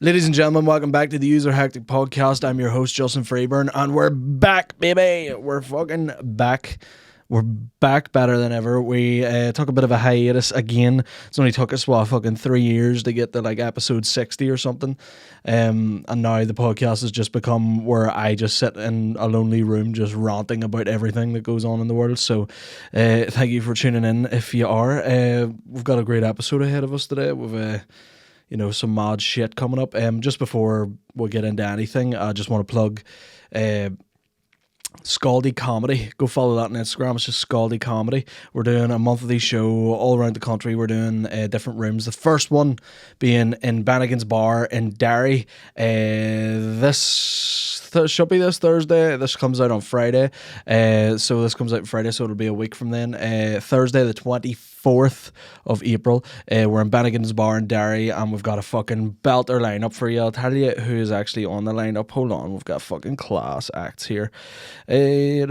Ladies and gentlemen, welcome back to the User Hectic Podcast. I'm your host, Justin Freeburn, and we're back, baby. We're fucking back. We're back better than ever. We took a bit of a hiatus again. It's only took us, fucking 3 years to get to like episode 60 or something. And now the podcast has just become where I just sit in a lonely room just ranting about everything that goes on in the world. So thank you for tuning in if you are. We've got a great episode ahead of us today. We've some mad shit coming up. Just before we get into anything, I just want to plug Scaldy Comedy. Go follow that on Instagram. It's just Scaldy Comedy. We're doing a monthly show all around the country. We're doing different rooms. The first one being in Bannigan's Bar in Derry. Should be this Thursday. This comes out on Friday. So this comes out Friday, so it'll be a week from then. Thursday the 24th of April. We're in Bannigan's Bar in Derry, and we've got a fucking belter lineup for you. I'll tell you who is actually on the lineup. Hold on, we've got fucking class acts here. Should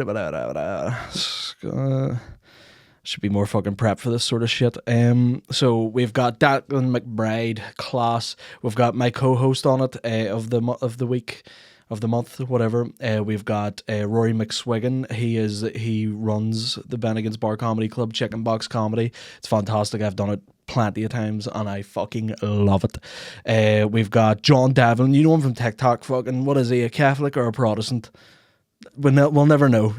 be more fucking prep for this sort of shit. So we've got Declan McBride, class. We've got my co-host on it of the week, of the month, whatever. We've got Rory McSwiggan. He runs the Bennigan's Bar Comedy Club, Chicken Box Comedy. It's fantastic. I've done it plenty of times and I fucking love it. We've got John Devlin. You know him from TikTok. Fucking, what is he, a Catholic or a Protestant? We'll never know,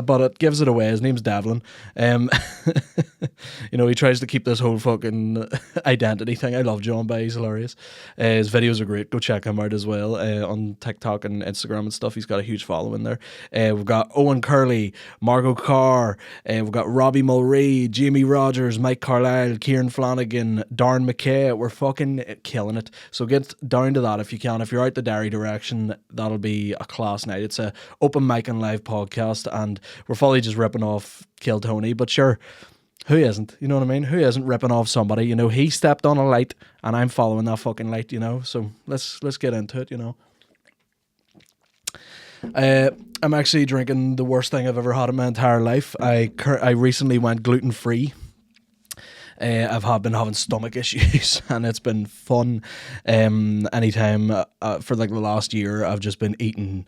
but it gives it away. His name's Devlin. He tries to keep this whole fucking identity thing. I love John Bay, he's hilarious. His videos are great. Go check him out as well on TikTok and Instagram and stuff. He's got a huge following there. We've got Owen Curley, Margot Carr, we've got Robbie Mulray, Jamie Rogers, Mike Carlisle, Kieran Flanagan, Darren McKay. We're fucking killing it. So get down to that if you can. If you're out the Derry direction, that'll be a class night. It's a open mic and live podcast, and we're fully just ripping off Kill Tony, but sure, who isn't? You know what I mean? Who isn't ripping off somebody? He stepped on a light and I'm following that fucking light, so let's get into it. I'm actually drinking the worst thing I've ever had in my entire life. I recently went gluten free. I've been having stomach issues and it's been fun. Anytime for like the last year, I've just been eating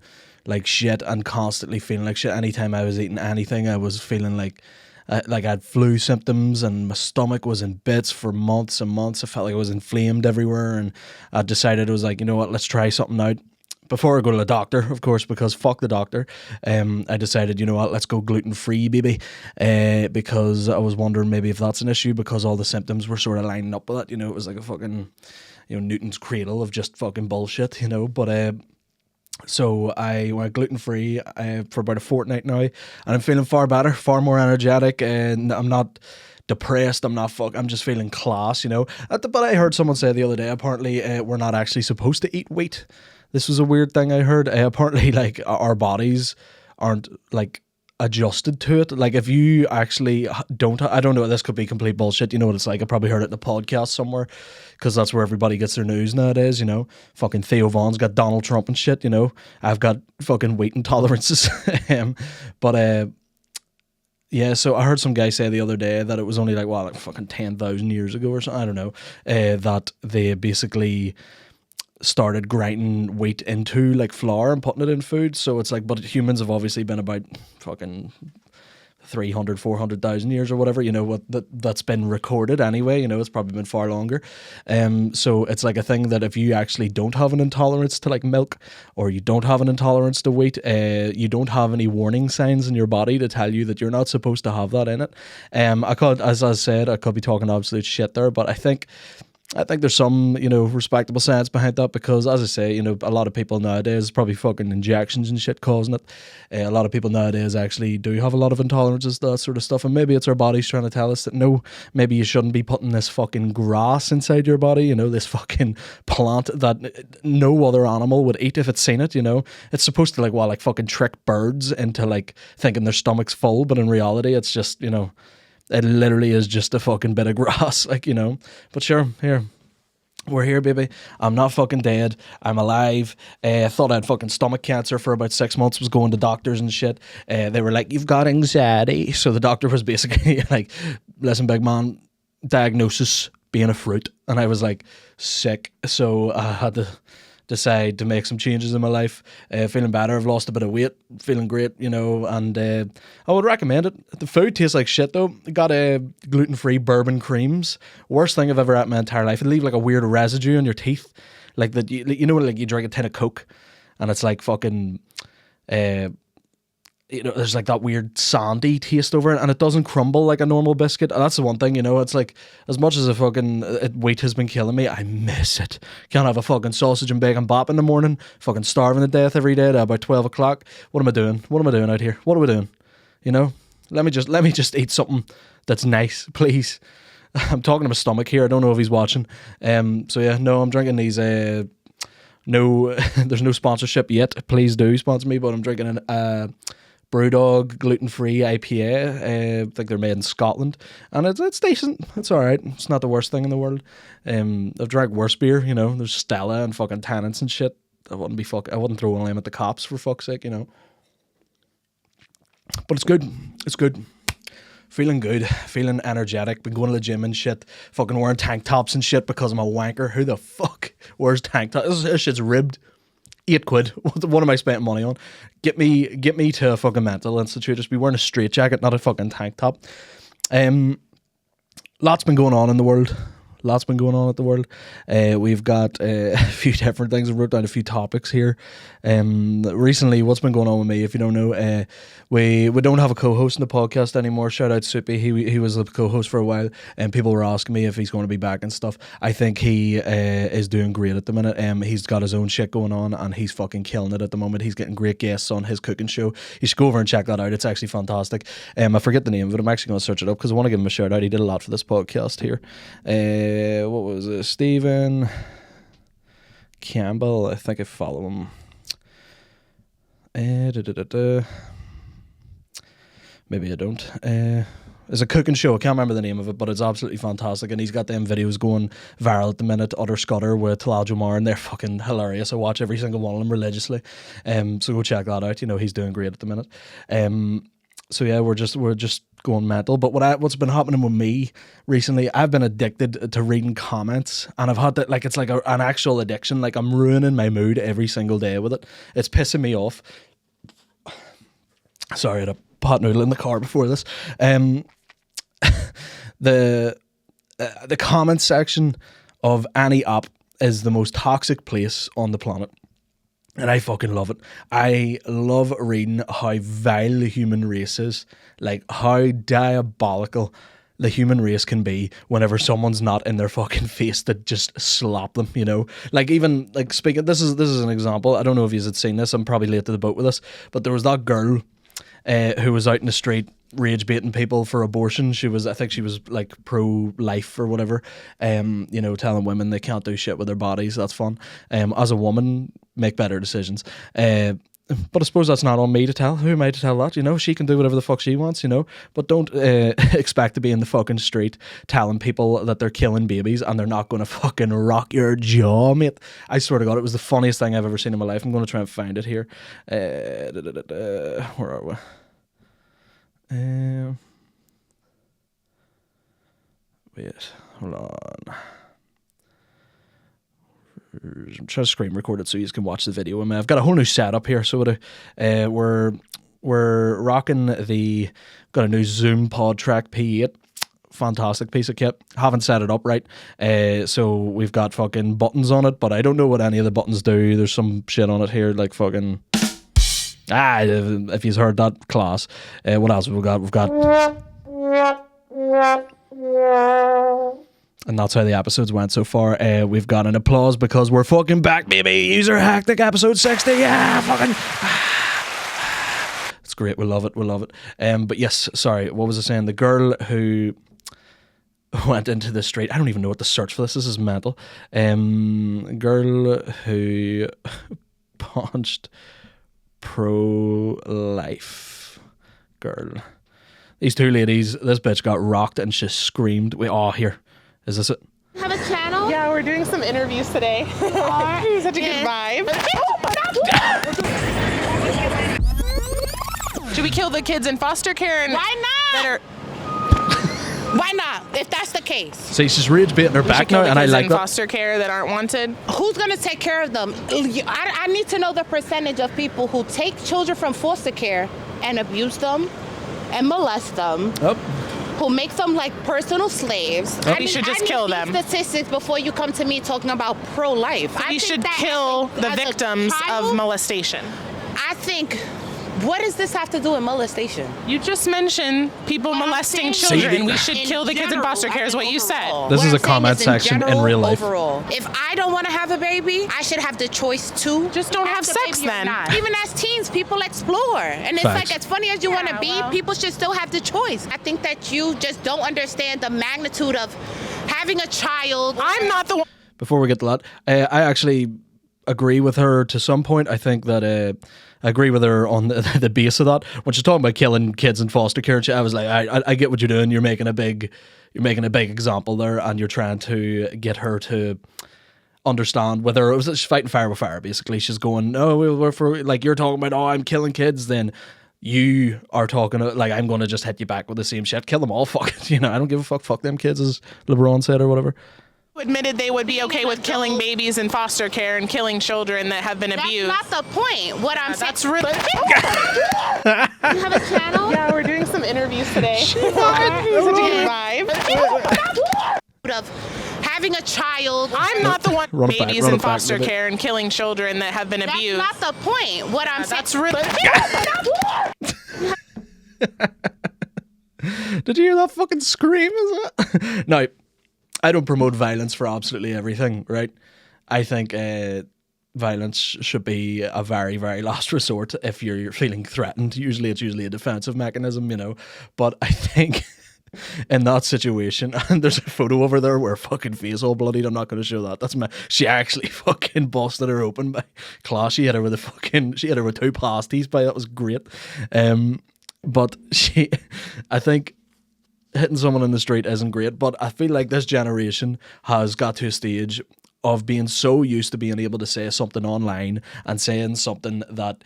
like shit and constantly feeling like shit. Anytime I was eating anything, I was feeling like I had flu symptoms and my stomach was in bits for months and months. I felt like I was inflamed everywhere, and I decided, I was like, you know what, let's try something out. Before I go to the doctor, of course, because fuck the doctor, I decided, you know what, let's go gluten-free, baby, because I was wondering maybe if that's an issue, because all the symptoms were sort of lining up with it. It was like a fucking, Newton's cradle of just fucking bullshit, but so I went gluten-free for about a fortnight now, and I'm feeling far better, far more energetic, and I'm not depressed. I'm just feeling class, But I heard someone say the other day, apparently we're not actually supposed to eat wheat. This was a weird thing I heard. Apparently, like, our bodies aren't like adjusted to it. Like, if you actually don't, I don't know, this could be complete bullshit. You know what it's like? I probably heard it in the podcast somewhere, because that's where everybody gets their news nowadays. Fucking Theo Vaughn's got Donald Trump and shit. I've got fucking wheat intolerances. Yeah, so I heard some guy say the other day that it was only like fucking 10,000 years ago or something, I don't know, that they basically started grinding wheat into like flour and putting it in food. So it's like, but humans have obviously been about fucking 300, 400,000 years or whatever, that's been recorded anyway, it's probably been far longer. So it's like a thing that if you actually don't have an intolerance to like milk, or you don't have an intolerance to wheat, you don't have any warning signs in your body to tell you that you're not supposed to have that in it. As I said, I could be talking absolute shit there, but I think there's some, respectable science behind that, because, as I say, a lot of people nowadays, probably fucking injections and shit causing it. A lot of people nowadays actually do have a lot of intolerances to that sort of stuff, and maybe it's our bodies trying to tell us that, no, maybe you shouldn't be putting this fucking grass inside your body, this fucking plant that no other animal would eat if it's seen it, It's supposed to, like fucking trick birds into, like, thinking their stomach's full, but in reality, it's just, it literally is just a fucking bit of grass, But sure, here. We're here, baby. I'm not fucking dead. I'm alive. I thought I had fucking stomach cancer for about 6 months, was going to doctors and shit. They were like, you've got anxiety. So the doctor was basically like, listen, big man, diagnosis, being a fruit, and I was like sick, so I had to decide to make some changes in my life. Feeling better, I've lost a bit of weight, feeling great, you know, and I would recommend it. The food tastes like shit though. Got gluten-free bourbon creams. Worst thing I've ever had in my entire life. It leave like a weird residue on your teeth, like that. You know, like you drink a tin of Coke, and it's like fucking. You know, there's like that weird sandy taste over it, and it doesn't crumble like a normal biscuit. And that's the one thing, you know, it's like, as much as wheat has been killing me, I miss it. Can't have a fucking sausage and bacon bop in the morning, fucking starving to death every day at about 12 o'clock. What am I doing? What am I doing out here? What are we doing? You know, let me just eat something that's nice, please. I'm talking to my stomach here. I don't know if he's watching. So yeah, no, I'm drinking these, no, there's no sponsorship yet. Please do sponsor me, but I'm drinking an, Brewdog gluten-free IPA. I think they're made in Scotland, and it's decent. It's all right. It's not the worst thing in the world. I've drank worse beer. You know, there's Stella and fucking Tennent's and shit. I wouldn't throw one of them at the cops for fuck's sake. You know, but it's good. It's good. Feeling good. Feeling energetic. Been going to the gym and shit. Fucking wearing tank tops and shit because I'm a wanker. Who the fuck wears tank tops? This shit's ribbed. £8. What am I spending money on? Get me to a fucking mental institute. Just be wearing a straight jacket, not a fucking tank top. Lots been going on in the world. Lots been going on at the world. We've got a few different things. I wrote down a few topics here. Recently, what's been going on with me, if you don't know, we don't have a co-host in the podcast anymore. Shout out Soupy. He was the co-host for a while, and people were asking me if he's going to be back and stuff. I think he is doing great at the minute. He's got his own shit going on, and he's fucking killing it at the moment. He's getting great guests on his cooking show. You should go over and check that out. It's actually fantastic. I forget the name of it. I'm actually going to search it up because I want to give him a shout out. He did a lot for this podcast here. What was it? Stephen Campbell. I think I follow him. Maybe I don't. It's a cooking show. I can't remember the name of it, but it's absolutely fantastic. And he's got them videos going viral at the minute. Utter Scutter with Talal Jomar, and they're fucking hilarious. I watch every single one of them religiously. So go check that out. You know, he's doing great at the minute. So yeah, we're just going mental. But what's been happening with me recently, I've been addicted to reading comments, and I've had that, like, it's like an actual addiction. Like, I'm ruining my mood every single day with it. It's pissing me off. Sorry, I had a pot noodle in the car before this. The comment section of any app is the most toxic place on the planet. And I fucking love it. I love reading how vile the human race is. Like, how diabolical the human race can be whenever someone's not in their fucking face to just slap them, you know? Like, even, like, speaking, this is an example. I don't know if you had seen this. I'm probably late to the boat with this. But there was that girl who was out in the street rage baiting people for abortion. I think she was like pro-life or whatever, you know, telling women they can't do shit with their bodies. That's fun. As a woman, make better decisions. But I suppose that's not on me to tell. Who am I to tell that? You know, she can do whatever the fuck she wants, you know, but don't expect to be in the fucking street telling people that they're killing babies and they're not going to fucking rock your jaw, mate. I swear to God, it was the funniest thing I've ever seen in my life. I'm going to try and find it here. Where are we? Wait, hold on. I'm trying to screen record it so you can watch the video. I mean, I've got a whole new setup here, so we're rocking got a new Zoom Pod Track P8. Fantastic piece of kit. Haven't set it up right. So we've got fucking buttons on it, but I don't know what any of the buttons do. There's some shit on it here, like fucking. If you've heard that, class. What else have we got? We've got. And that's how the episodes went so far. We've got an applause because we're fucking back, baby. User Hectic episode 60. Yeah, fucking. It's great. We love it. We love it. But yes, sorry. What was I saying? The girl who went into the street. I don't even know what to search for this. This is mental. Girl who punched pro-life girl. These two ladies, this bitch got rocked and she screamed. Here. Is this it? Have a channel? Yeah, we're doing some interviews today. Such a good vibe. Should we kill the kids in foster care? And why not? Why not? If that's the case, See, she's rage baiting her We back should kill now, the and I kids like in that. foster care that aren't wanted. who's gonna take care of them? I need to know the percentage of people who take children from foster care and abuse them and molest them. Oh, Who makes them like personal slaves. We should just kill them. Statistics before you come to me talking about pro-life. We should kill the victims of molestation. I think, what does this have to do with molestation? You just mentioned people molesting saying children. See, We should kill the kids in foster care is what you said. This What is I'm a comment saying is section in general, real life. Overall, if I don't want to have a baby, I should have the choice to Just don't have the sex baby or then. not. Even as teens, people explore, and it's Facts. like as funny as you want to Yeah, be, well. people should still have the choice. I think that you just don't understand the magnitude of having a child. I'm not the one. Before we get to that, I actually agree with her to some point. I think that I agree with her on the base of that. When she's talking about killing kids in foster care, I was like, I get what you're doing. You're making a big example there, and you're trying to get her to understand whether it was she's fighting fire with fire. Basically, she's going, no, we're for like you're talking about. Oh, I'm killing kids. Then you are talking like I'm going to just hit you back with the same shit. Kill them all. Fuck it. You know, I don't give a fuck. Fuck them kids, as LeBron said or whatever. Admitted they would be okay with killing babies in foster care and killing children that have been abused. That's not the point. What I'm saying. That's really. You have a channel? Yeah, we're doing some interviews today. Such a good vibe. Of having a child. I'm not the one Run it back, babies run in it back, foster run it. care and killing children that have been That's abused. not the point. What I'm saying. That's really. Did you hear that fucking scream? No, I don't promote violence for absolutely everything, right? I think violence should be a very, very last resort if you're feeling threatened. Usually it's a defensive mechanism, you know. But I think in that situation, and there's a photo over there where her fucking face all bloodied. I'm not going to show that. That's my. She actually fucking busted her open by class. She hit her with two pasties. By that was great. But I think hitting someone in the street isn't great, but I feel like this generation has got to a stage of being so used to being able to say something online and saying something that,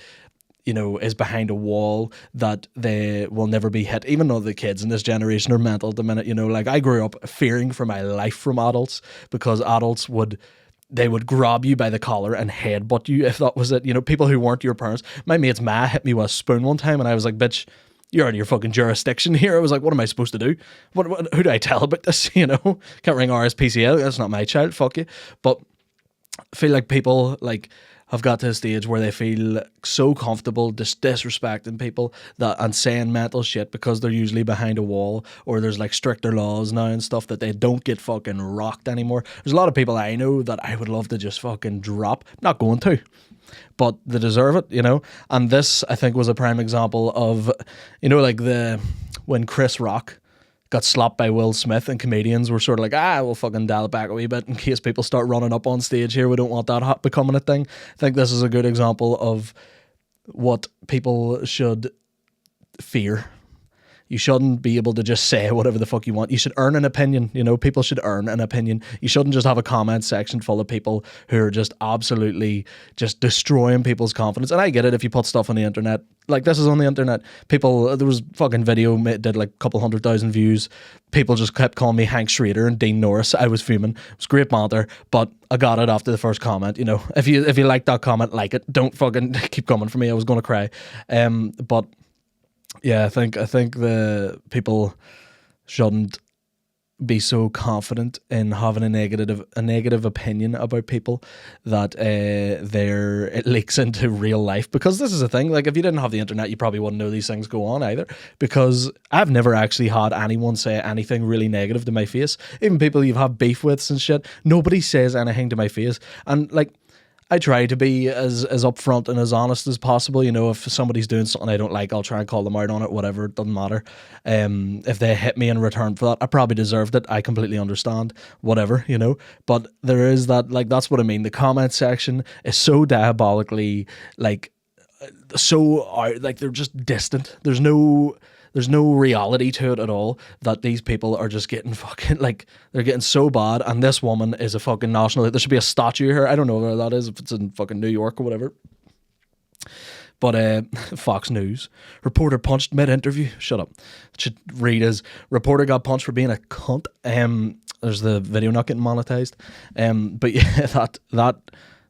you know, is behind a wall that they will never be hit, even though the kids in this generation are mental at the minute, you know. Like, I grew up fearing for my life from adults because adults would grab you by the collar and headbutt you if that was it. You know, people who weren't your parents. My mate's ma hit me with a spoon one time and I was like, bitch, you're out of your fucking jurisdiction here. I was like, what am I supposed to do? Who do I tell about this? You know, can't ring RSPCA. That's not my child. Fuck you. But I feel like people like have got to a stage where they feel so comfortable just disrespecting people and saying mental shit because they're usually behind a wall or there's like stricter laws now and stuff that they don't get fucking rocked anymore. There's a lot of people I know that I would love to just fucking drop. Not going to. But they deserve it, you know. And this, I think, was a prime example of, you know, like when Chris Rock got slapped by Will Smith and comedians were sort of like, we'll fucking dial it back a wee bit in case people start running up on stage here. We don't want that becoming a thing. I think this is a good example of what people should fear. You shouldn't be able to just say whatever the fuck you want. You should earn an opinion. You know, people should earn an opinion. You shouldn't just have a comment section full of people who are just absolutely just destroying people's confidence. And I get it if you put stuff on the internet. Like, this is on the internet. People, there was fucking video, did like a couple 100,000 views. People just kept calling me Hank Schrader and Dean Norris. I was fuming. It was great banter, but I got it after the first comment. You know, if you like that comment, like it. Don't fucking keep coming for me. I was going to cry. But yeah, I think the people shouldn't be so confident in having a negative opinion about people that it leaks into real life. Because this is a thing, like if you didn't have the internet, you probably wouldn't know these things go on either. Because I've never actually had anyone say anything really negative to my face. Even people you've had beef with and shit, nobody says anything to my face. And like, I try to be as upfront and as honest as possible. You know, if somebody's doing something I don't like, I'll try and call them out on it, whatever, it doesn't matter. If they hit me in return for that, I probably deserved it. I completely understand, whatever, you know. But there is that, like, that's what I mean. The comment section is so diabolically, like, they're just distant. There's no reality to it at all, that these people are just getting fucking, like, they're getting so bad. And this woman is a fucking national. There should be a statue here. I don't know where that is, if it's in fucking New York or whatever. But Fox News reporter punched mid-interview. Shut up. It should read as reporter got punched for being a cunt. There's the video not getting monetized. But yeah, that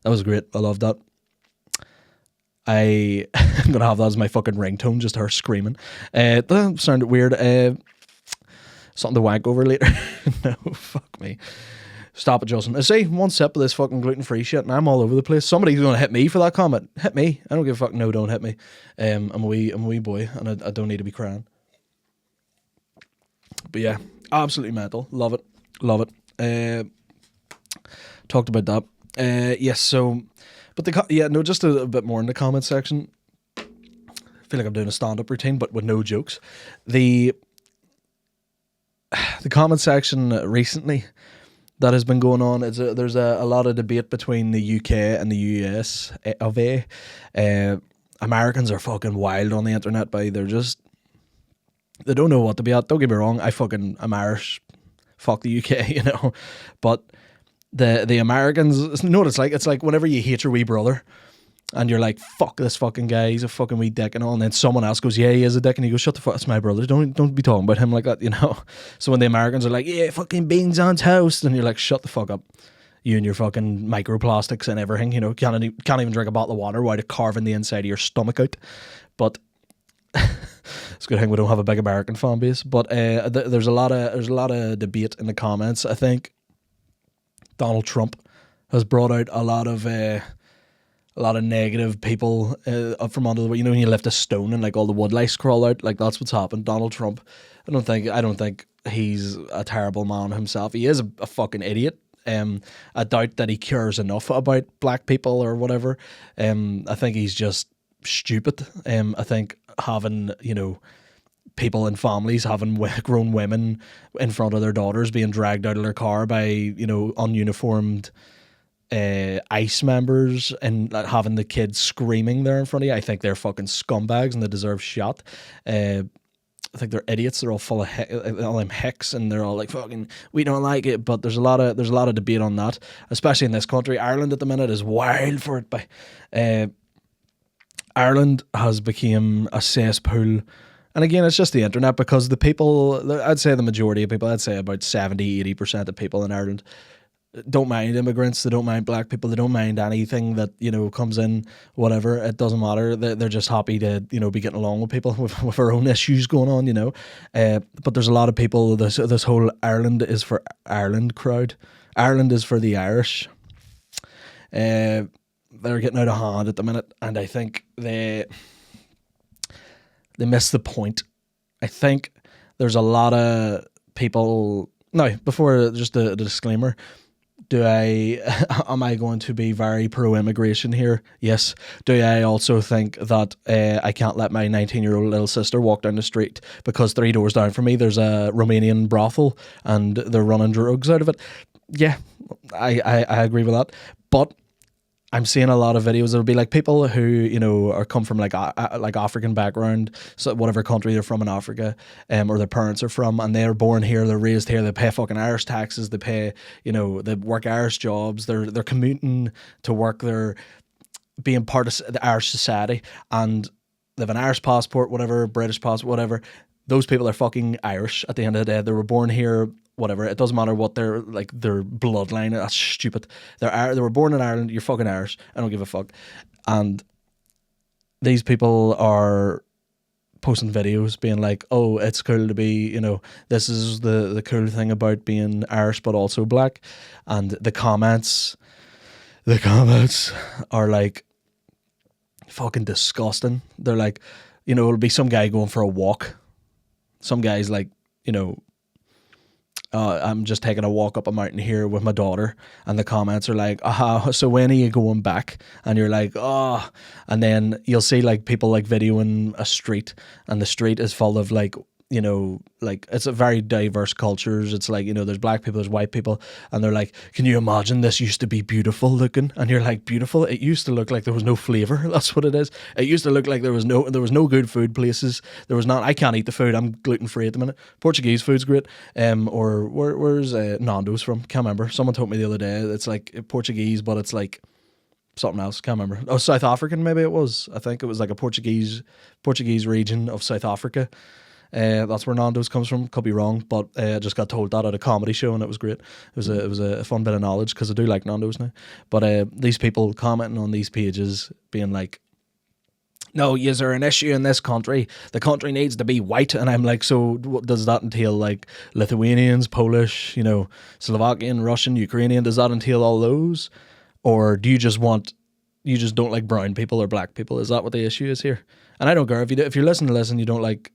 was great. I loved that. I'm gonna have that as my fucking ringtone, just her screaming. That sounded weird. Something to wank over later. No, fuck me. Stop it, Justin. I see one sip of this fucking gluten-free shit and I'm all over the place. Somebody's gonna hit me for that comment. Hit me. I don't give a fuck. No, don't hit me. I'm a wee boy and I don't need to be crying. But yeah, absolutely mental. Love it. Talked about that. Yes, so but just a bit more in the comment section. I feel like I'm doing a stand-up routine, but with no jokes. The comment section recently that has been going on, there's a lot of debate between the UK and the US of A. Americans are fucking wild on the internet, they don't know what to be at. Don't get me wrong, I'm Irish. Fuck the UK, you know. But the Americans, you know what it's like? It's like whenever you hate your wee brother and you're like, fuck this fucking guy, he's a fucking wee dick and all, and then someone else goes, yeah, he is a dick, and you go, shut the fuck, that's my brother, don't be talking about him like that, you know. So when the Americans are like, yeah, fucking beans on toast, and you're like, shut the fuck up, you and your fucking microplastics and everything, you know, can't even drink a bottle of water while carving the inside of your stomach out. But it's a good thing we don't have a big American fan base. But there's a lot of debate in the comments. I think Donald Trump has brought out a lot of negative people up from under the, you know, when you lift a stone and like all the wood lice crawl out, like that's what's happened. Donald Trump, I don't think he's a terrible man himself. He is a fucking idiot. I doubt that he cares enough about black people or whatever. I think he's just stupid. I think having, you know, people in families having grown women in front of their daughters being dragged out of their car by, you know, ununiformed ICE members and having the kids screaming there in front of you, I think they're fucking scumbags and they deserve shot. I think they're idiots. They're all full of all them hicks, and they're all like, "Fucking, we don't like it." But there's a lot of debate on that, especially in this country. Ireland at the minute is wild for it. But Ireland has become a cesspool, and again, it's just the internet, because the people, I'd say the majority of people, I'd say about 70-80% of people in Ireland don't mind immigrants, they don't mind black people, they don't mind anything that, you know, comes in, whatever, it doesn't matter. They're just happy to, you know, be getting along with people with our own issues going on, you know. But there's a lot of people, this whole Ireland is for Ireland crowd. Ireland is for the Irish. They're getting out of hand at the minute, and I think they miss the point. I think there's a lot of people. Now, before, just the disclaimer, am I going to be very pro-immigration here? Yes. Do I also think that I can't let my 19-year-old little sister walk down the street because 3 doors down from me there's a Romanian brothel and they're running drugs out of it? Yeah, I agree with that. But I'm seeing a lot of videos. There'll be like people who, you know, are come from like African background, so whatever country they're from in Africa, or their parents are from, and they're born here, they're raised here, they pay fucking Irish taxes, they pay, you know, they work Irish jobs, they're commuting to work, they're being part of the Irish society, and they have an Irish passport, whatever, British passport, whatever. Those people are fucking Irish at the end of the day. They were born here. Whatever, it doesn't matter what their bloodline. That's stupid. They were born in Ireland. You're fucking Irish. I don't give a fuck. And these people are posting videos being like, "Oh, it's cool to be, you know, this is the cool thing about being Irish, but also black." And the comments are like fucking disgusting. They're like, you know, it'll be some guy going for a walk. Some guy's like, you know, I'm just taking a walk up a mountain here with my daughter, and the comments are like, so when are you going back? And you're like, oh, and then you'll see like people like videoing a street, and the street is full of like, you know, like it's a very diverse cultures. It's like, you know, there's black people, there's white people, and they're like, can you imagine this used to be beautiful looking? And you're like, beautiful? It used to look like there was no flavour. That's what it is. It used to look like there was no good food places. There was not. I can't eat the food. I'm gluten free at the minute. Portuguese food's great. Or where's Nando's from? Can't remember. Someone told me the other day it's like Portuguese, but it's like something else. Can't remember. Oh, South African maybe it was. I think it was like a Portuguese region of South Africa. That's where Nando's comes from. Could be wrong, but I just got told that at a comedy show, and it was great. It was a fun bit of knowledge because I do like Nando's now. But these people commenting on these pages, being like, "No, is there an issue in this country? The country needs to be white." And I'm like, so what does that entail? Like Lithuanians, Polish, Slovakian, Russian, Ukrainian? Does that entail all those, or do you just don't like brown people or black people? Is that what the issue is here? And I don't care if you're listening to this and you don't like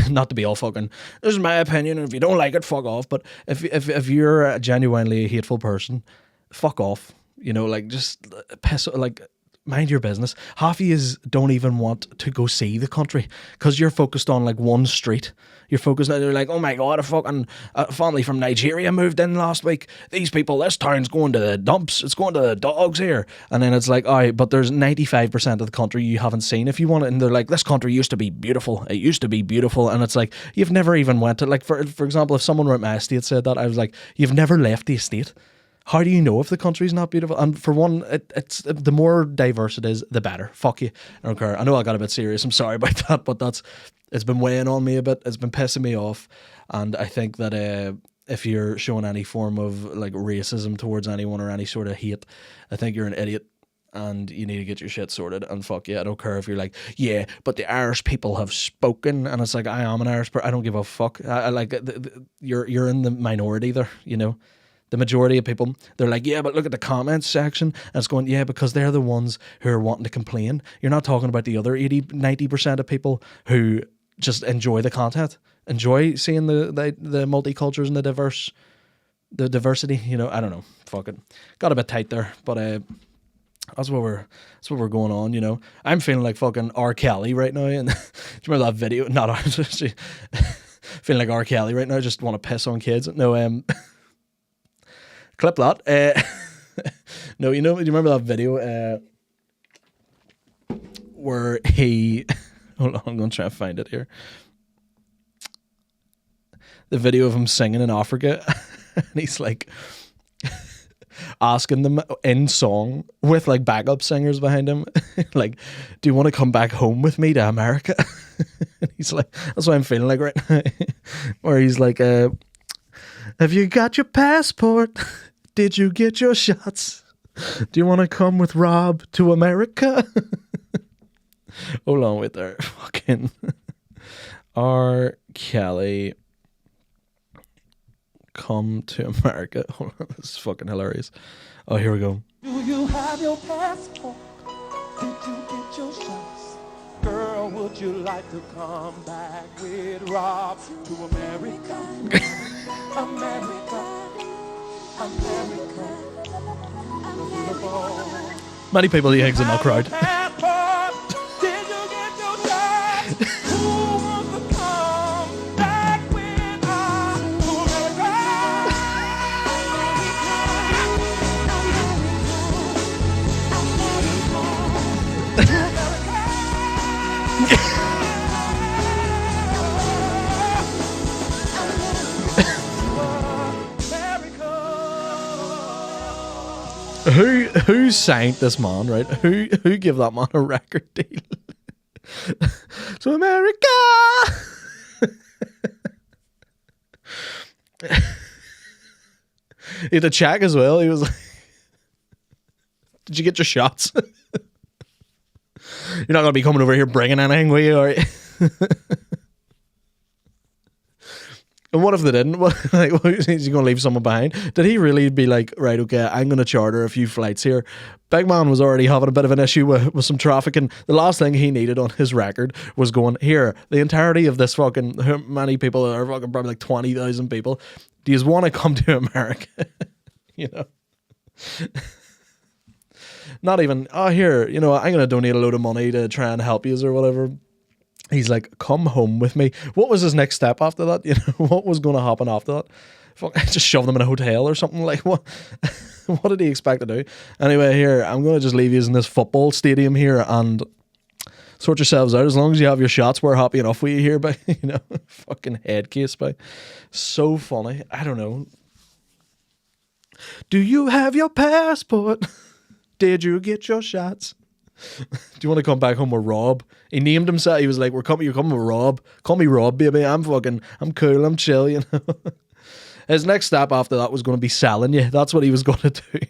not to be all fucking, this is my opinion, and if you don't like it, fuck off. But if you're a genuinely hateful person, fuck off. Just piss, mind your business. Half of you don't even want to go see the country because you're focused on like one street. You're focused on, you're like, oh my God, a fucking family from Nigeria moved in last week. These people, this town's going to the dumps. It's going to the dogs here. And then it's like, all right, but there's 95% of the country you haven't seen if you want it. And they're like, this country used to be beautiful. It used to be beautiful. And it's like, you've never even went to, like, for example, if someone were at my estate said that, I was like, you've never left the estate. How do you know if the country's not beautiful? And for one, it's the more diverse it is, the better. Fuck you. I don't care. I know I got a bit serious. I'm sorry about that, but it's been weighing on me a bit. It's been pissing me off. And I think that if you're showing any form of like racism towards anyone or any sort of hate, I think you're an idiot and you need to get your shit sorted. And fuck yeah, I don't care if you're like, yeah, but the Irish people have spoken. And it's like, I am an Irish person. I don't give a fuck. I like, you're in the minority there, The majority of people, they're like, yeah, but look at the comments section. And it's going, yeah, because they're the ones who are wanting to complain. You're not talking about the other 90% of people who just enjoy the content, enjoy seeing the multicultures and the diversity. I don't know. Fuck it. Got a bit tight there, but that's what we're going on. I'm feeling like fucking R. Kelly right now. And do you remember that video? Not actually. Feeling like R. Kelly right now. Just want to piss on kids. No, clip that. No, do you remember that video where he... Hold on, I'm going to try and find it here. The video of him singing in Africa. And he's like asking them in song with like backup singers behind him. Like, do you want to come back home with me to America? And he's like, that's what I'm feeling like right now. Where he's like, have you got your passport? Did you get your shots? Do you want to come with Rob to America? Hold on, wait there. Fucking R. Kelly, come to America. Hold on, this is fucking hilarious. Oh, here we go. Do you have your passport? Did you get your shots? Girl, would you like to come back with Rob to America? America. Many people he hangs in that crowd. Did you get your shot? Who wants to come back with us to Who signed this man, right? Who gave that man a record deal? So America. He had a check as well. He was like, did you get your shots? You're not going to be coming over here bringing anything, will you? Are you? And what if they didn't? Is he going to leave someone behind? Did he really be like, right, okay, I'm going to charter a few flights here? Big man was already having a bit of an issue with some traffic, and the last thing he needed on his record was going, here, the entirety of this fucking, how many people are fucking, probably like 20,000 people. Do you want to come to America? Not even, here, I'm going to donate a load of money to try and help you or whatever. He's like, come home with me. What was his next step after that? What was going to happen after that? Fuck, just shove them in a hotel or something? Like, what? What did he expect to do? Anyway, here, I'm going to just leave you in this football stadium here and sort yourselves out. As long as you have your shots, we're happy enough with you here. But, fucking head case, by. So funny. I don't know. Do you have your passport? Did you get your shots? Do you want to come back home with Rob? He named himself. He was like, you're coming with Rob. Call me Rob, baby. I'm cool. I'm chill, you know. His next step after that was going to be selling you. That's what he was going to do. Do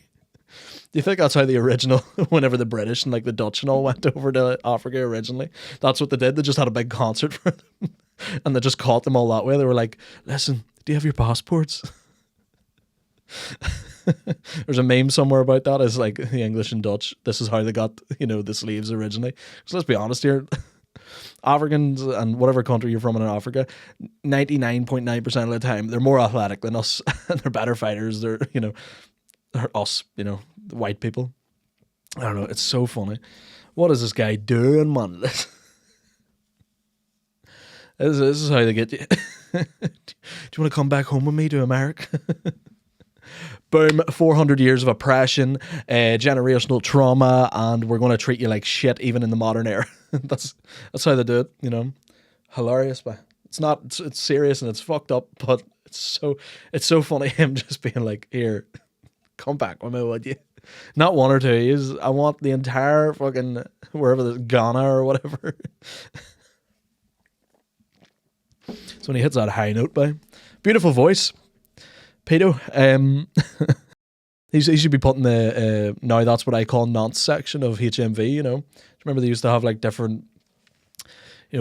you think that's how the original, whenever the British and like the Dutch and all went over to Africa originally, that's what they did? They just had a big concert for them and they just caught them all that way. They were like, listen, do you have your passports? There's a meme somewhere about that. It's like the English and Dutch. This is how they got, the slaves originally. So let's be honest here. Africans and whatever country you're from in Africa, 99.9% of the time, they're more athletic than us and they're better fighters. They're us, the white people. I don't know. It's so funny. What is this guy doing, man? This is how they get you. Do you want to come back home with me to America? Boom, 400 years of oppression, generational trauma, and we're going to treat you like shit even in the modern era. That's how they do it, Hilarious, but it's serious and it's fucked up, but it's so funny him just being like, here, come back with me, would you? Not one or two. I want the entire fucking wherever the Ghana or whatever. So when he hits that high note, by beautiful voice. Pedo, he should be putting the now that's what I call nonce section of HMV. Remember they used to have like different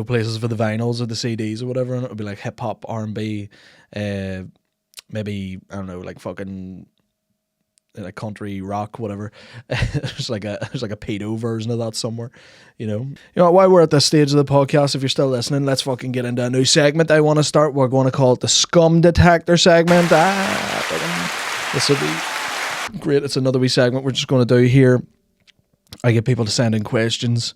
places for the vinyls or the CDs or whatever, and it would be like hip hop, R&B, maybe I don't know, like fucking like country rock, whatever. there's like a pedo version of that somewhere. While we're at this stage of the podcast, if you're still listening, let's fucking get into a new segment I want to start. We're going to call it the Scum Detector segment. This will be great. It's another wee segment we're just going to do here. I get people to send in questions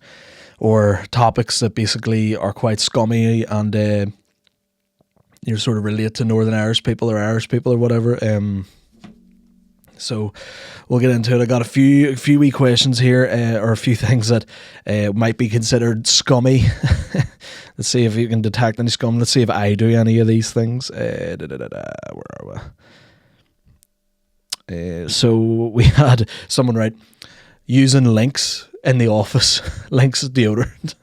or topics that basically are quite scummy and you sort of relate to Northern Irish people or whatever. So we'll get into it. I got a few wee questions here, or a few things that might be considered scummy. Let's see if you can detect any scum. Let's see if I do any of these things. Where are we? So we had someone write, using Lynx in the office. Lynx deodorant,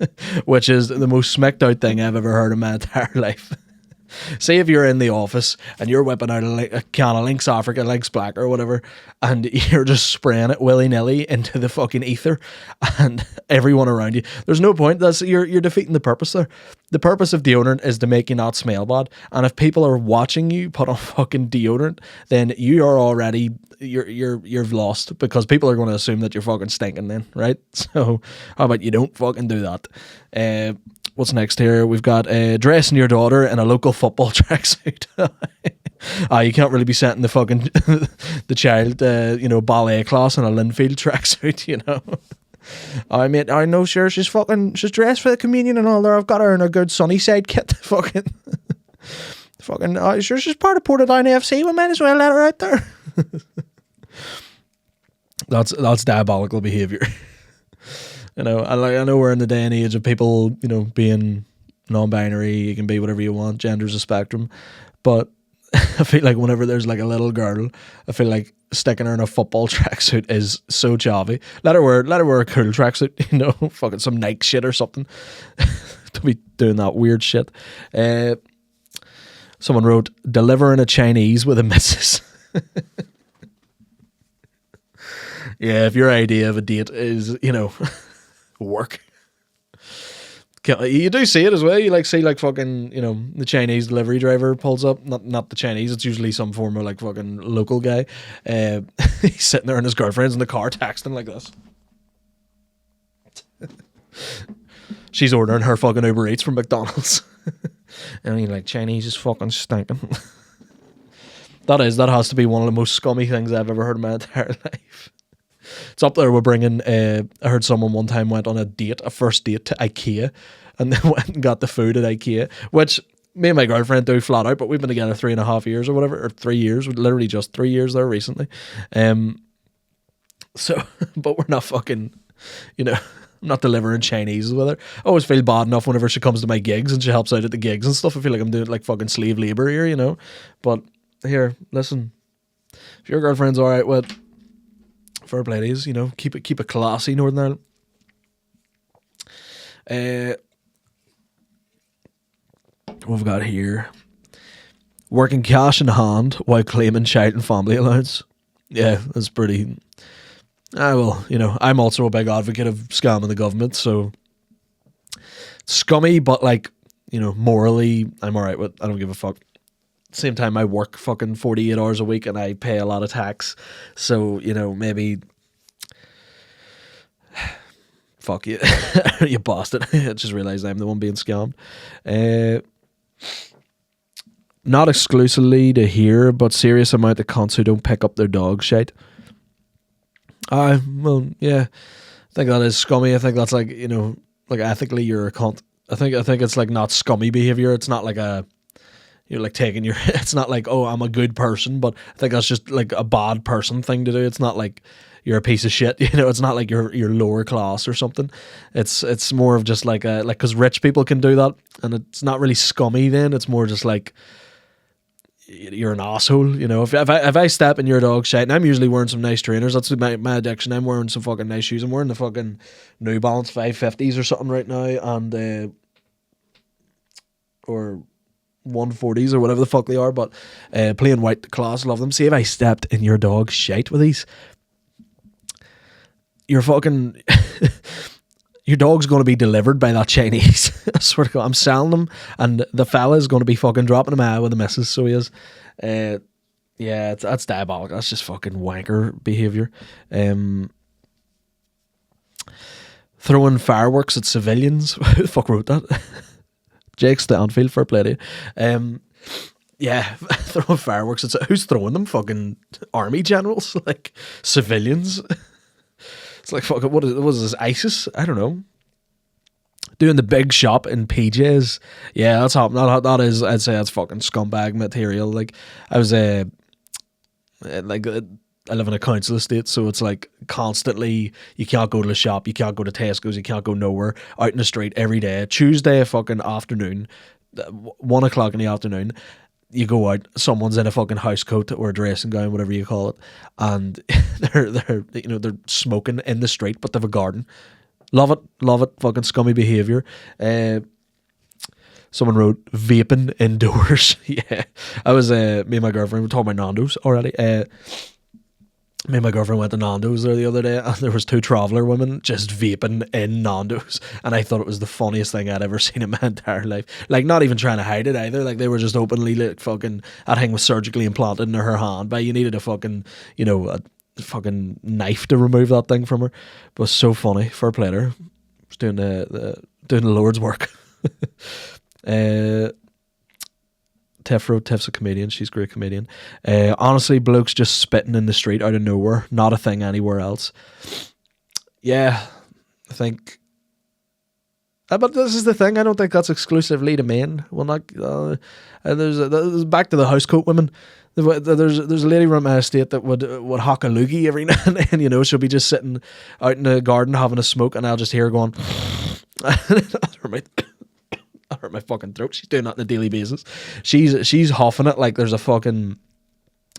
which is the most smacked out thing I've ever heard in my entire life. Say if you're in the office and you're whipping out a can of Lynx Africa, Lynx Black or whatever, and you're just spraying it willy-nilly into the fucking ether and everyone around you. There's no point. You're defeating the purpose there. The purpose of deodorant is to make you not smell bad. And if people are watching you put on fucking deodorant, then you are already you've lost, because people are going to assume that you're fucking stinking then, right? So how about you don't fucking do that? What's next here? We've got dressing your daughter in a local football tracksuit. You can't really be sending the fucking the child, ballet class in a Linfield tracksuit, Mate, I know, sure, she's dressed for the communion and all there. I've got her in a good Sunnyside kit. Sure, she's part of Portadown AFC. We might as well let her out there. That's diabolical behaviour. I know we're in the day and age of people, being non-binary. You can be whatever you want. Gender's a spectrum. But I feel like whenever there's like a little girl, I feel like sticking her in a football tracksuit is so jolly. Let her wear a cool tracksuit, fucking some Nike shit or something. Don't be doing that weird shit. Someone wrote, delivering a Chinese with a missus. Yeah, if your idea of a date is, work. You do see it as well. You see fucking, the Chinese delivery driver pulls up. Not the Chinese. It's usually some form of like fucking local guy. He's sitting there and his girlfriend's in the car texting like this. She's ordering her fucking Uber Eats from McDonald's. And he's like, Chinese is fucking stinking. That has to be one of the most scummy things I've ever heard in my entire life. It's up there with bringing, I heard someone one time went on a first date to IKEA, and they went and got the food at IKEA, which me and my girlfriend do flat out, but we've been together 3.5 years or whatever, or 3 years, literally just 3 years there recently. So, but we're not fucking, I'm not delivering Chinese with her. I always feel bad enough whenever she comes to my gigs and she helps out at the gigs and stuff. I feel like I'm doing like fucking slave labor here, But here, listen, if your girlfriend's all right with Fair play to yous, you know, keep it classy, Northern Ireland. What we've got here. Working cash in hand while claiming child and family allowance. Yeah, that's pretty... well, you know, I'm also a big advocate of scamming the government, so... Scummy, but like, you know, morally, I'm alright with. I don't give a fuck. Same time, I work fucking 48 hours a week and I pay a lot of tax. So, you know, maybe... Fuck you. You bastard. I just realised I'm the one being scammed. Not exclusively to hear, but serious amount of cunts who don't pick up their dog shite. Well, yeah. I think that is scummy. I think that's like, you know, like ethically you're a cunt. I think it's like not scummy behaviour. It's not like you're like taking your, it's not like, oh, I'm a good person, but I think that's just like a bad person thing to do. It's not like you're a piece of shit, you know, it's not like you're lower class or something. It's more of just like because rich people can do that, and it's not really scummy then. It's more just like, you're an asshole, you know. If I step in your dog shit, and I'm usually wearing some nice trainers, that's my addiction. I'm wearing some fucking nice shoes. I'm wearing the fucking New Balance 550s or something right now, and or 140s or whatever the fuck they are, but plain white class, love them. See, if I stepped in your dog shite with these, you're fucking your dog's going to be delivered by that Chinese. I swear to God, I'm selling them, and the fella's going to be fucking dropping them out with the missus, so he is. Yeah, that's diabolical. That's just fucking wanker behaviour. Throwing fireworks at civilians. Who the fuck wrote that? Jake Stanfield, fair play to you. Yeah, throwing fireworks at... Who's throwing them? Fucking army generals? Like, civilians? It's like, fucking, what is this, ISIS? I don't know. Doing the big shop in PJs. Yeah, that's happening. That is, I'd say that's fucking scumbag material. Like, I was I live in a council estate, so it's like constantly, you can't go to the shop, you can't go to Tesco's, you can't go nowhere, out in the street every day. Tuesday fucking afternoon, 1 o'clock in the afternoon, you go out, someone's in a fucking house coat or a dressing gown, whatever you call it, and they're smoking in the street, but they have a garden. Love it, fucking scummy behaviour. Someone wrote vaping indoors. Yeah, I was me and my girlfriend were talking about Nando's already. Me and my girlfriend went to Nando's there the other day, and there was 2 traveller women just vaping in Nando's, and I thought it was the funniest thing I'd ever seen in my entire life. Like, not even trying to hide it either. Like, they were just openly, like, fucking, that thing was surgically implanted in her hand, but you needed a fucking, you know, a fucking knife to remove that thing from her. But it was so funny. Fair play to her. Was doing the Lord's work. Tiff's a comedian. She's a great comedian. Honestly, blokes just spitting in the street out of nowhere. Not a thing anywhere else. Yeah, I think... but this is the thing. I don't think that's exclusively to men. Well, not... there's back to the housecoat women. There's a lady around my estate that would hock a loogie every now and then, you know. She'll be just sitting out in the garden having a smoke, and I'll just hear her going... I hurt my fucking throat. She's doing that on a daily basis. She's huffing it like there's a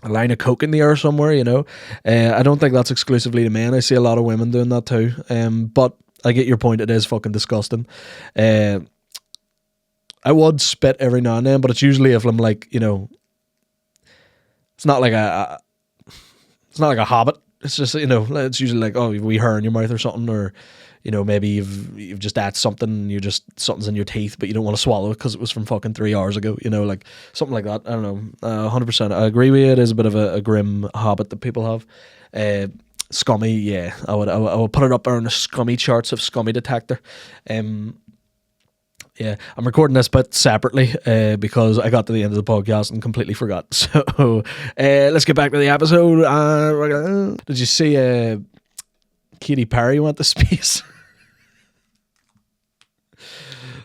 line of coke in the air somewhere, you know. I don't think that's exclusively to men. I see a lot of women doing that too. But I get your point. It is fucking disgusting. I would spit every now and then, but it's usually if I'm like, you know, it's not like a habit. It's just, you know, it's usually like, oh, we hair in your mouth or something, or, you know, maybe you've just ate something and something's in your teeth, but you don't want to swallow it because it was from fucking 3 hours ago, you know, like something like that. I don't know. 100%. I agree with you. It is a bit of a grim habit that people have. Scummy, yeah. I would put it up there on the scummy charts of scummy detector. Yeah, I'm recording this bit separately because I got to the end of the podcast and completely forgot. So let's get back to the episode. Did you see Katy Perry went to space?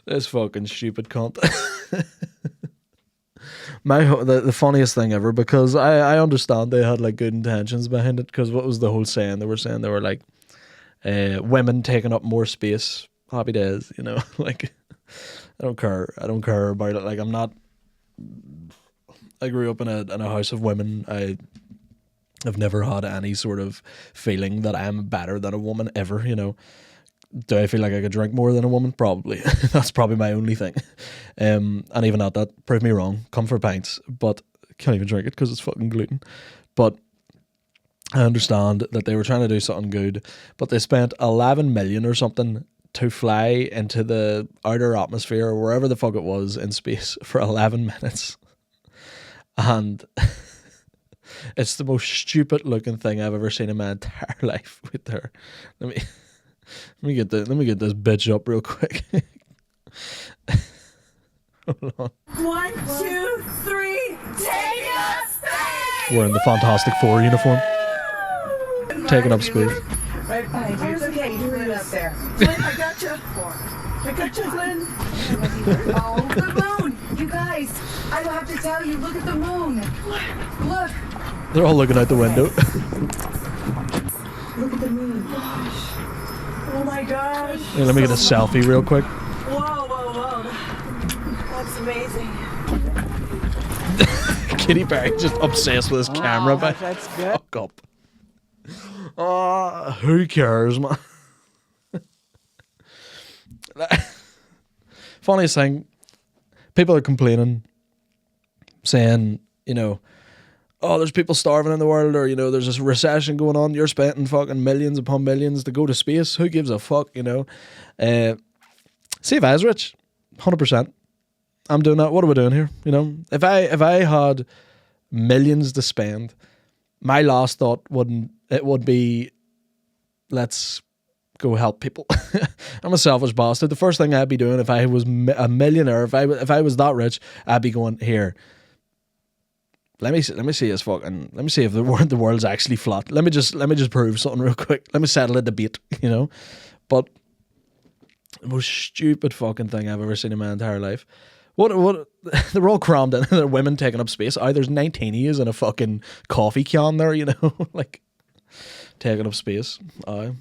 This fucking stupid cunt. The funniest thing ever, because I understand they had like good intentions behind it, because what was the whole saying? They were like women taking up more space, happy days, you know. Like, I don't care about it. Like, I grew up in a house of women. I've never had any sort of feeling that I'm better than a woman ever, you know. Do I feel like I could drink more than a woman? Probably. That's probably my only thing. And even at that, prove me wrong. Come for pints, but can't even drink it because it's fucking gluten. But I understand that they were trying to do something good, but they spent 11 million or something to fly into the outer atmosphere or wherever the fuck it was in space for 11 minutes. And it's the most stupid looking thing I've ever seen in my entire life. With her, let me get this bitch up real quick. Hold on. 1, 2, 3, take up space! We're in the Fantastic Four uniform, taking up space. Right behind you. It's okay, you it up there. Flynn, I got you. I got you, Flynn. Oh, the moon. You guys, I don't have to tell you, look at the moon. Look. They're all looking out the window. Look at the moon. Gosh. Oh my gosh. Hey, let me get a selfie real quick. Whoa, whoa, whoa. That's amazing. Katy Perry just obsessed with his camera. But That's good. fuck up. Who cares, man? Funniest thing, people are complaining, saying, you know, oh, there's people starving in the world, or, you know, there's this recession going on. You're spending fucking millions upon millions to go to space. Who gives a fuck, you know? See if I was rich, 100%. I'm doing that. What are we doing here? You know, if I had millions to spend, my last thought would be, let's go help people. I'm a selfish bastard. The first thing I'd be doing if I was a millionaire, if I was that rich, I'd be going, here, let me see this fucking, let me see if the world's actually flat. Let me just prove something real quick. Let me settle a debate, you know. But the most stupid fucking thing I've ever seen in my entire life. What they're all crammed in. They're women taking up space. There's 19 years in a fucking coffee can there, you know, like taking up space. It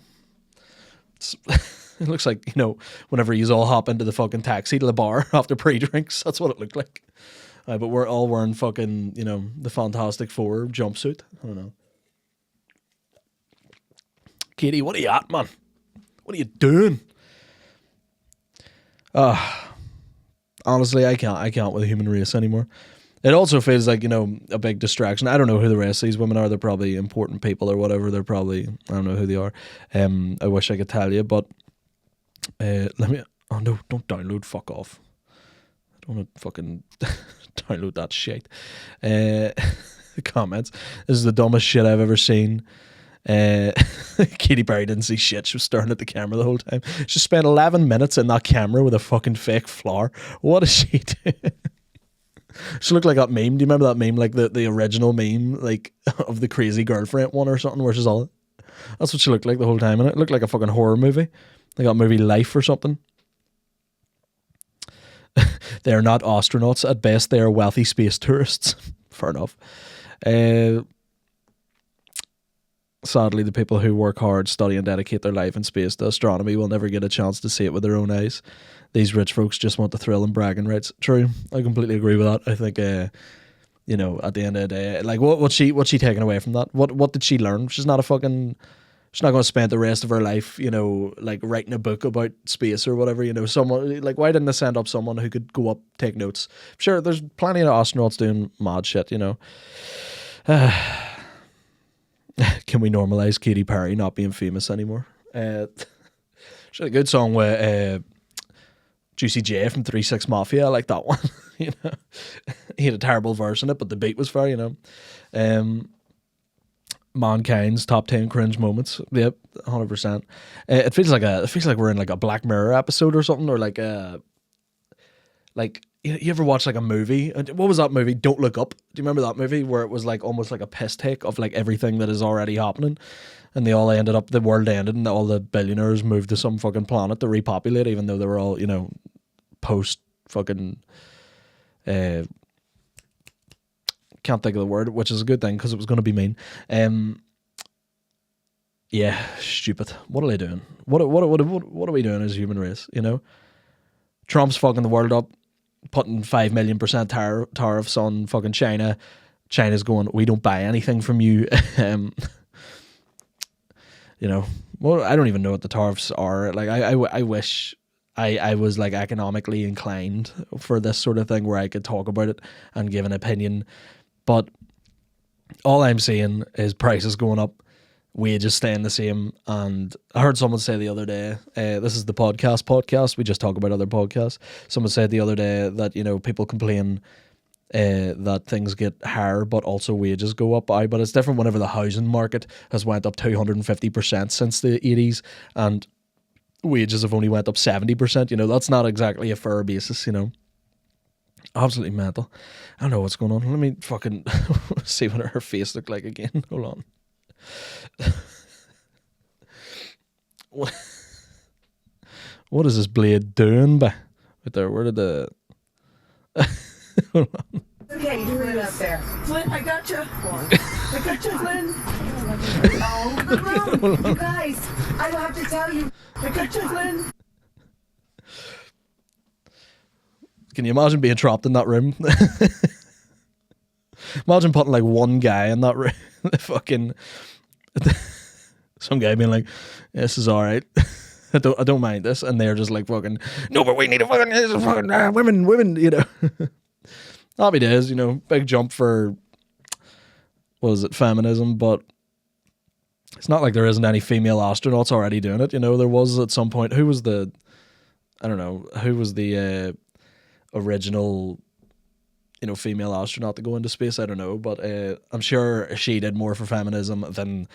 looks like, you know, whenever you all hop into the fucking taxi to the bar after pre-drinks, that's what it looked like. But we're all wearing fucking, you know, the Fantastic Four jumpsuit. I don't know. Katie, what are you at, man? What are you doing? Honestly, I can't with the human race anymore. It also feels like, you know, a big distraction. I don't know who the rest of these women are. They're probably important people or whatever. They're probably, I don't know who they are. I wish I could tell you, but let me, oh no, don't download, fuck off. I don't want to fucking download that shit. Comments. This is the dumbest shit I've ever seen. Katy Perry didn't see shit. She was staring at the camera the whole time. She spent 11 minutes in that camera with a fucking fake flower. What is she doing? She looked like that meme. Do you remember that meme, like the original meme, like of the crazy girlfriend one or something, where she's all, that's what she looked like the whole time, and it looked like a fucking horror movie, like that movie Life or something. They are not astronauts. At best, they are wealthy space tourists. Fair enough. Sadly, the people who work hard, study and dedicate their life in space to astronomy will never get a chance to see it with their own eyes. These rich folks just want the thrill and bragging rights. True, I completely agree with that. I think, you know, at the end of the day, like, what's she taking away from that? What did she learn? She's not going to spend the rest of her life, you know, like writing a book about space or whatever. You know, someone like, why didn't they send up someone who could go up, take notes? Sure, there's plenty of astronauts doing mad shit, you know. Can we normalize Katy Perry not being famous anymore? She had a good song with Juicy J from 3 6 Mafia. I like that one. You know, he had a terrible verse in it, but the beat was fair. You know, Mankind's top 10 cringe moments. Yep, 100%. It feels like we're in like a Black Mirror episode or something, or like you ever watch like a movie? What was that movie? Don't Look Up. Do you remember that movie where it was like almost like a piss take of like everything that is already happening, and the world ended, and all the billionaires moved to some fucking planet to repopulate, even though they were all, you know, post fucking can't think of the word, which is a good thing because it was going to be mean. Yeah, stupid. What are they doing? What are we doing as a human race? You know, Trump's fucking the world up, putting 5 million% tariffs on fucking China. China's going, we don't buy anything from you. You know, well, I don't even know what the tariffs are. Like, I wish I was like economically inclined for this sort of thing where I could talk about it and give an opinion. But all I'm seeing is prices going up, wages staying the same. And I heard someone say the other day, this is the podcast, we just talk about other podcasts. Someone said the other day that, you know, people complain that things get higher, but also wages go up. But it's different whenever the housing market has went up 250% since the 80s, and wages have only went up 70%. You know, that's not exactly a fair basis, you know. Absolutely mental. I don't know what's going on. Let me fucking see what her face looked like again. Hold on. What is this blade doing? Right there, where did the... Hold on. Okay, do it up there. Flint, I gotcha. I gotcha, Flint. Oh, the moon. You guys, I don't have to tell you. I gotcha, Flint. Can you imagine being trapped in that room? Imagine putting like one guy in that room. Fucking some guy being like, "This is all right. I don't mind this," and they're just like, "Fucking no, but we need women." You know, happy days. You know, big jump for what is it, feminism, but it's not like there isn't any female astronauts already doing it. You know, there was at some point. Who was the? I don't know. Who was the original, you know, female astronaut to go into space? I don't know, but I'm sure she did more for feminism than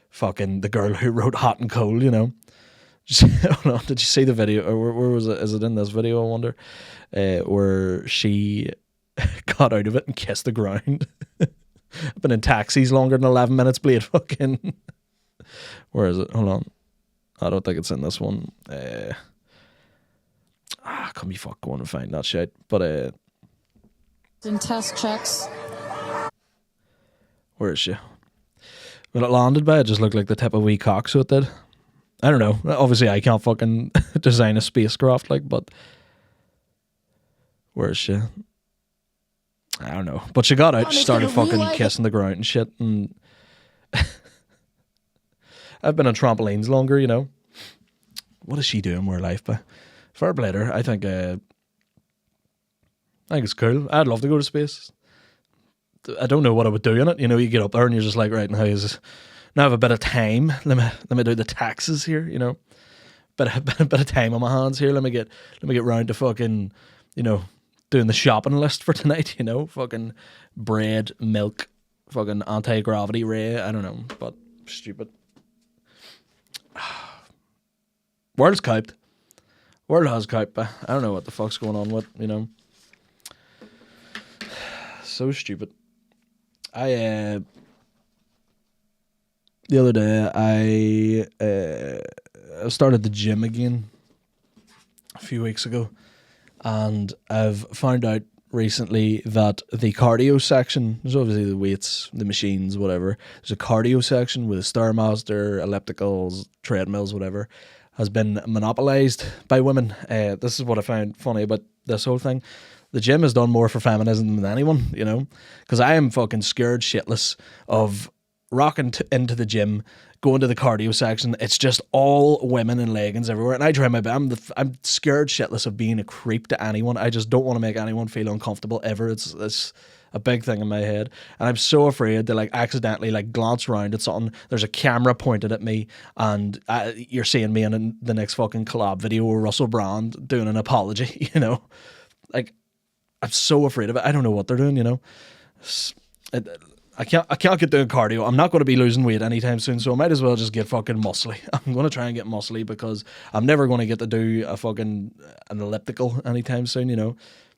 fucking the girl who wrote Hot and Cold, you know. Hold on, did you see the video? Or where was it? Is it in this video, I wonder? Where she got out of it and kissed the ground. I've been in taxis longer than 11 minutes, Blade. Fucking... Where is it? Hold on. I don't think it's in this one. Can be fuck going and find that shit. But in test checks. Where is she? When it landed by, it just looked like the tip of a wee cock, so it did. I don't know. Obviously, I can't fucking design a spacecraft, like, but where is she? I don't know. But she got out, she started fucking kissing the ground and shit, and I've been on trampolines longer, you know. What is she doing with her life, but fair play to her. I think it's cool. I'd love to go to space. I don't know what I would do in it. You know, you get up there and you're just like, right, now I have a bit of time. Let me do the taxes here. You know, bit of time on my hands here. Let me get round to fucking, you know, doing the shopping list for tonight. You know, fucking bread, milk, fucking anti-gravity ray. I don't know, but stupid. World's coped. World has coped, but I don't know what the fuck's going on with, you know. So stupid. The other day I started the gym again a few weeks ago, and I've found out recently that the cardio section, there's obviously the weights, the machines, whatever. There's a cardio section with a Stairmaster, ellipticals, treadmills, whatever, has been monopolized by women. This is what I found funny about this whole thing. The gym has done more for feminism than anyone, you know, because I am fucking scared shitless of rocking into the gym, going to the cardio section. It's just all women in leggings everywhere, and I try my best. I'm scared shitless of being a creep to anyone. I just don't want to make anyone feel uncomfortable ever. It's a big thing in my head, and I'm so afraid to like accidentally like glance around at something. There's a camera pointed at me, and you're seeing me in the next fucking collab video with Russell Brand doing an apology. You know, like. I'm so afraid of it. I don't know what they're doing, you know. I can't get doing cardio. I'm not going to be losing weight anytime soon, so I might as well just get fucking muscly. I'm going to try and get muscly because I'm never going to get to do an elliptical anytime soon, you know.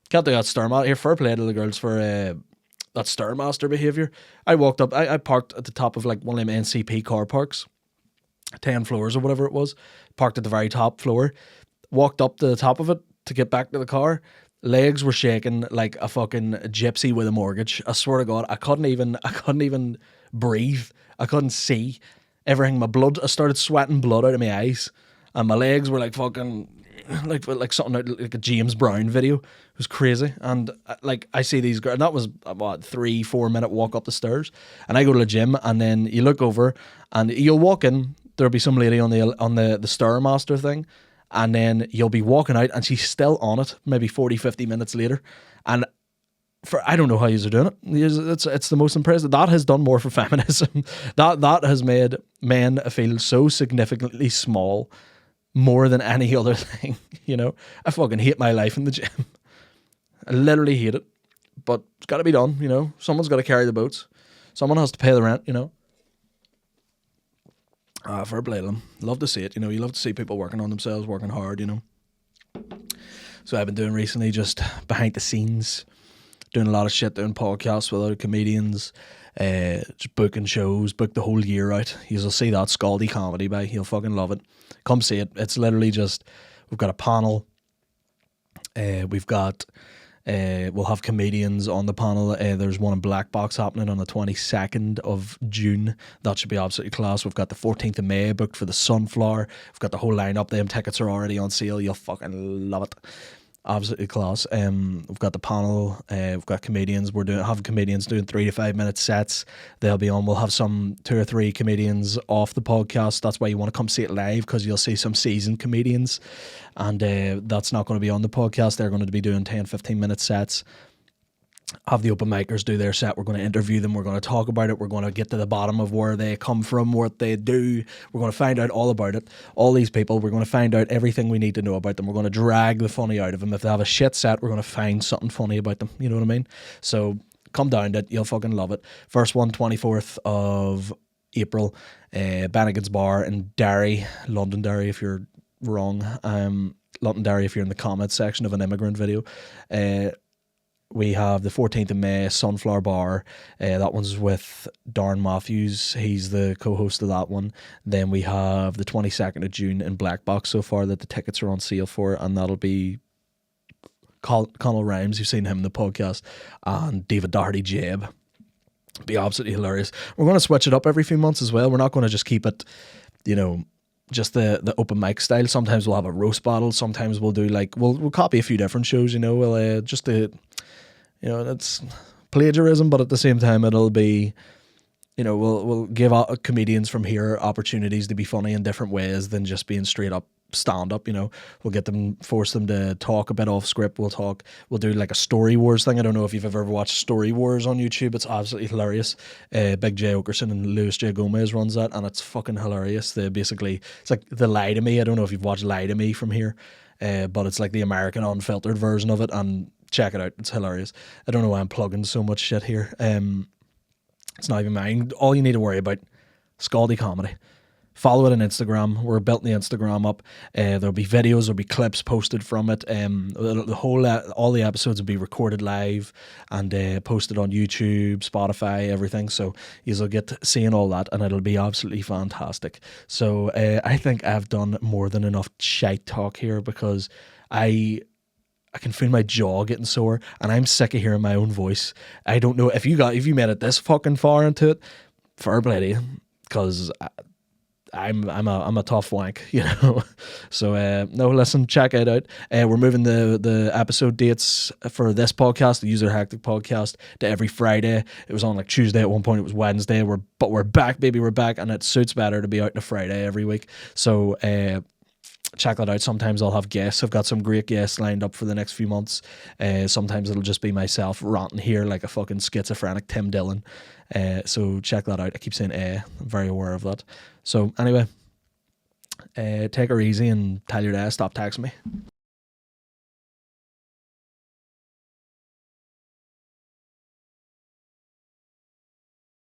Can't do that Stairmaster. Here, fair play to the girls for that Stairmaster behaviour. I walked up, I parked at the top of like one of them NCP car parks, 10 floors or whatever it was, parked at the very top floor, walked up to the top of it to get back to the car. Legs were shaking like a fucking gypsy with a mortgage. I swear to God, I couldn't even breathe. I couldn't see everything. I started sweating blood out of my eyes, and my legs were like fucking like something like a James Brown video. It was crazy. And like I see these girls, and that was about 3-4 minute walk up the stairs. And I go to the gym, and then you look over, and you'll walk in. There'll be some lady on the Stairmaster thing, and then you'll be walking out, and she's still on it. Maybe 40-50 minutes later, and I don't know how you're doing it. It's the most impressive. That has done more for feminism. that has made men feel so significantly small, more than any other thing. You know, I fucking hate my life in the gym. I literally hate it, but it's got to be done. You know, someone's got to carry the boats. Someone has to pay the rent. You know. Fair play to them. Love to see it. You know, you love to see people working on themselves, working hard. You know. So I've been doing recently just behind the scenes. Doing a lot of shit, doing podcasts with other comedians, just booking shows, booked the whole year out. You'll see that Scaldy Comedy by. You'll fucking love it. Come see it. It's literally just, we've got a panel. We'll have comedians on the panel. There's one in Black Box happening on the 22nd of June. That should be absolutely class. We've got the 14th of May booked for the Sunflower. We've got the whole lineup. Them tickets are already on sale. You'll fucking love it. Absolutely class. We've got the panel. We've got comedians. We're having comedians doing 3 to 5 minute sets. They'll be on. We'll have some 2 or 3 comedians off the podcast. That's why you want to come see it live, because you'll see some seasoned comedians, and that's not going to be on the podcast. They're going to be doing 10-15 minute sets. Have the open micers do their set. We're going to interview them. We're going to talk about it. We're going to get to the bottom of where they come from, what they do. We're going to find out all about it. All these people, we're going to find out everything we need to know about them. We're going to drag the funny out of them. If they have a shit set, we're going to find something funny about them. You know what I mean? So come down to it. You'll fucking love it. First one, 24th of April. Bannigan's Bar in Derry, Londonderry if you're wrong. Londonderry if you're in the comments section of an immigrant video. We have the 14th of May, Sunflower Bar. That one's with Darren Matthews. He's the co-host of that one. Then we have the 22nd of June in Black Box so far that the tickets are on sale for, and that'll be Connell Rhymes. You've seen him in the podcast, and David Doherty Jabe. Be absolutely hilarious. We're going to switch it up every few months as well. We're not going to just keep it, you know, just the open mic style. Sometimes we'll have a roast battle. Sometimes we'll do like, we'll copy a few different shows, you know. We'll just the, you know, it's plagiarism, but at the same time it'll be, you know, we'll give out comedians from here opportunities to be funny in different ways than just being straight up stand up. You know, we'll force them to talk a bit off script. We'll do like a Story Wars thing. I don't know if you've ever watched Story Wars on YouTube. It's absolutely hilarious. Big J Okerson and Louis J Gomez runs that, and it's fucking hilarious. It's like the Lie to Me. I don't know if you've watched Lie to Me from here, but it's like the American unfiltered version of it, and check it out. It's hilarious. I don't know why I'm plugging so much shit here. It's not even mine. All you need to worry about, Scaldy Comedy. Follow it on Instagram. We're building the Instagram up. There'll be videos, there'll be clips posted from it. All the episodes will be recorded live and posted on YouTube, Spotify, everything. So you'll get seeing all that, and it'll be absolutely fantastic. So I think I've done more than enough shite talk here, because I can feel my jaw getting sore, and I'm sick of hearing my own voice. I don't know if you made it this fucking far into it, fair play to you, because I'm a tough wank, you know. So no, listen, check it out. We're moving the episode dates for this podcast, the User Hectic podcast, to every Friday. It was on like Tuesday at one point. It was Wednesday. But we're back, baby. We're back, and it suits better to be out on a Friday every week. So check that out. Sometimes I'll have guests. I've got some great guests lined up for the next few months. Sometimes it'll just be myself ranting here like a fucking schizophrenic Tim Dillon. So check that out. I keep saying I'm very aware of that. So anyway, take her easy and tell your dad stop texting me.